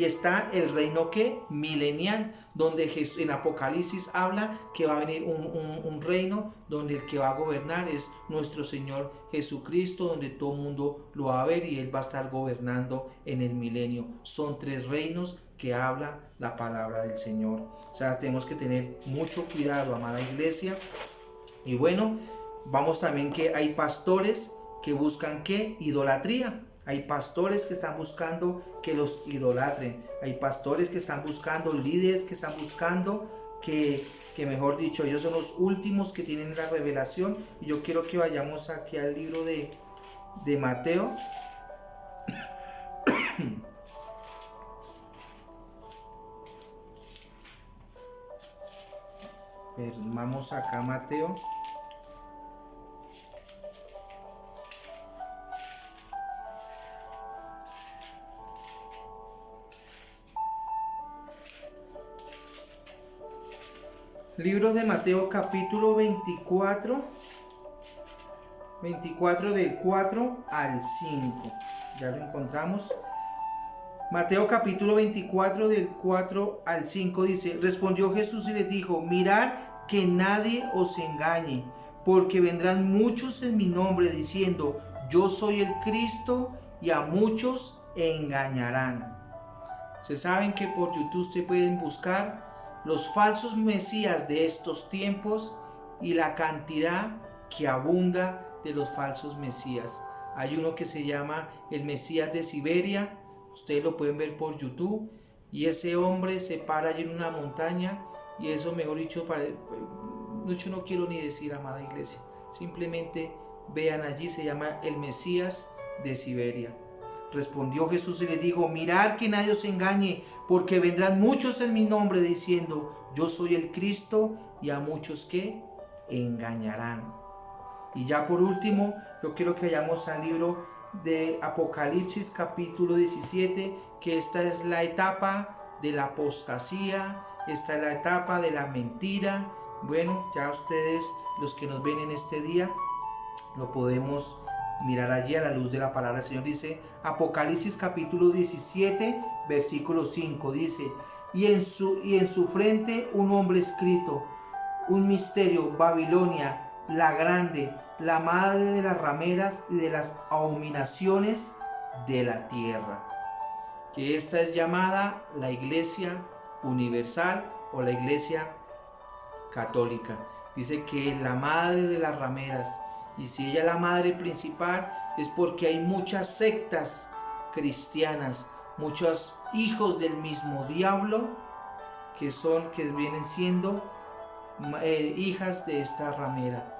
está el reino que milenial, donde en Apocalipsis habla que va a venir un reino donde el que va a gobernar es nuestro Señor Jesucristo, donde todo el mundo lo va a ver y Él va a estar gobernando en el milenio. Son tres reinos que habla la palabra del Señor. O sea, tenemos que tener mucho cuidado, amada iglesia. Y bueno, vamos también que hay pastores que buscan ¿qué? Idolatría. Hay pastores que están buscando que los idolatren. Hay pastores que están buscando, líderes que están buscando que mejor dicho, ellos son los últimos que tienen la revelación. Y yo quiero que vayamos aquí al libro de Mateo. Vamos acá a Mateo. Libro de Mateo capítulo 24 del 4 al 5. Ya lo encontramos. Mateo capítulo 24 del 4 al 5 dice: respondió Jesús y les dijo: mirad que nadie os engañe, porque vendrán muchos en mi nombre diciendo: yo soy el Cristo, y a muchos engañarán. Ustedes saben que por YouTube ustedes pueden buscar los falsos mesías de estos tiempos y la cantidad que abunda de los falsos mesías. Hay uno que se llama el Mesías de Siberia, ustedes lo pueden ver por YouTube, y ese hombre se para allí en una montaña, y eso, mejor dicho, yo no quiero ni decir, amada iglesia, simplemente vean allí, se llama el Mesías de Siberia. Respondió Jesús y le dijo: mirad que nadie os engañe, porque vendrán muchos en mi nombre diciendo: yo soy el Cristo, y a muchos que engañarán. Y ya por último, yo quiero que vayamos al libro de Apocalipsis capítulo 17, que esta es la etapa de la apostasía, esta es la etapa de la mentira. Bueno, ya ustedes, los que nos ven en este día, lo podemos mirar allí a la luz de la palabra del Señor. Dice Apocalipsis capítulo 17, versículo 5, dice: y en su frente un nombre escrito, un misterio, Babilonia, la grande, la madre de las rameras y de las abominaciones de la tierra. Que esta es llamada la Iglesia Universal o la Iglesia Católica. Dice que es la madre de las rameras, y si ella es la madre principal es porque hay muchas sectas cristianas, muchos hijos del mismo diablo que vienen siendo hijas de esta ramera.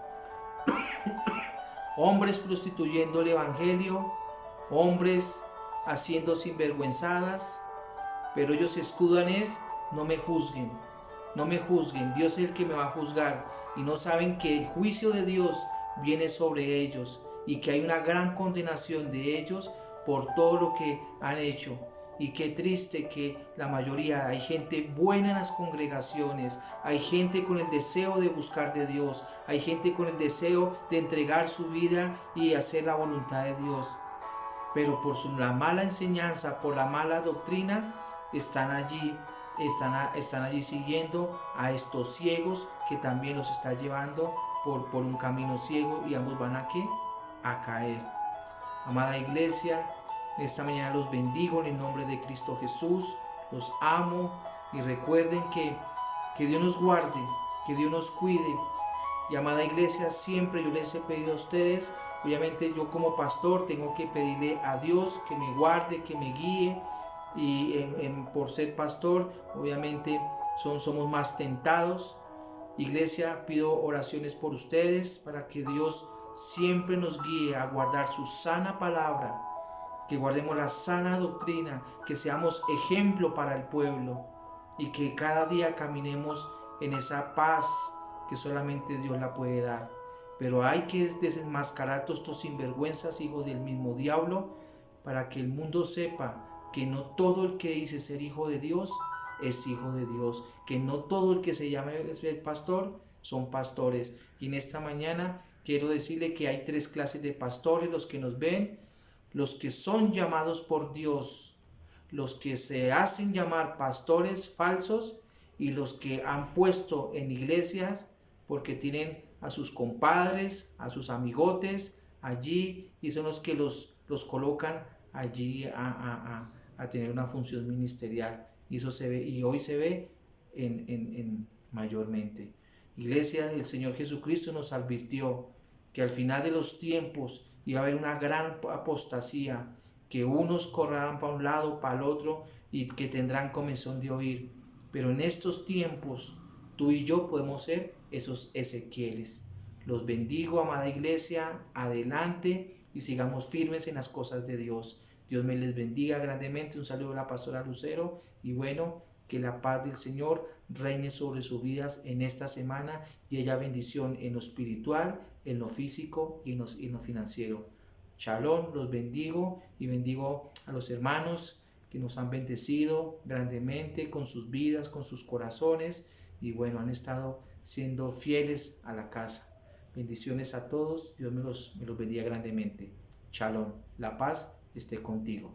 Hombres prostituyendo el evangelio, hombres haciendo sinvergüenzadas, pero ellos se escudan no me juzguen, no me juzguen, Dios es el que me va a juzgar, y no saben que el juicio de Dios viene sobre ellos y que hay una gran condenación de ellos por todo lo que han hecho. Y qué triste que la mayoría, hay gente buena en las congregaciones, hay gente con el deseo de buscar de Dios, hay gente con el deseo de entregar su vida y hacer la voluntad de Dios, pero por la mala enseñanza, por la mala doctrina, están allí siguiendo a estos ciegos que también los está llevando por un camino ciego, y ambos van a caer. Amada iglesia, esta mañana los bendigo en el nombre de Cristo Jesús, los amo, y recuerden que Dios nos guarde, que Dios nos cuide. Y amada iglesia, siempre yo les he pedido a ustedes, obviamente yo como pastor tengo que pedirle a Dios que me guarde, que me guíe, y por ser pastor obviamente somos más tentados. Iglesia, pido oraciones por ustedes para que Dios siempre nos guíe a guardar su sana palabra, que guardemos la sana doctrina, que seamos ejemplo para el pueblo, y que cada día caminemos en esa paz que solamente Dios la puede dar. Pero hay que desenmascarar todos estos sinvergüenzas, hijos del mismo diablo, para que el mundo sepa que no todo el que dice ser hijo de Dios es hijo de Dios, que no todo el que se llama el pastor son pastores. Y en esta mañana quiero decirle que hay 3 clases de pastores: los que nos ven, los que son llamados por Dios, los que se hacen llamar pastores falsos, y los que han puesto en iglesias porque tienen a sus compadres, a sus amigotes allí, y son los que los colocan allí a tener una función ministerial. Y eso se ve, y hoy se ve en mayormente. Iglesia, el Señor Jesucristo nos advirtió que al final de los tiempos iba a haber una gran apostasía, que unos correrán para un lado, para el otro, y que tendrán comezón de oír. Pero en estos tiempos tú y yo podemos ser esos Ezequieles. Los bendigo, amada iglesia, adelante y sigamos firmes en las cosas de Dios. Dios me les bendiga grandemente. Un saludo a la pastora Lucero, y bueno, que la paz del Señor reine sobre sus vidas en esta semana, y haya bendición en lo espiritual, en lo físico y en lo financiero. Shalom, los bendigo, y bendigo a los hermanos que nos han bendecido grandemente con sus vidas, con sus corazones, y bueno, han estado siendo fieles a la casa. Bendiciones a todos, Dios me los bendiga grandemente. Shalom, la paz esté contigo.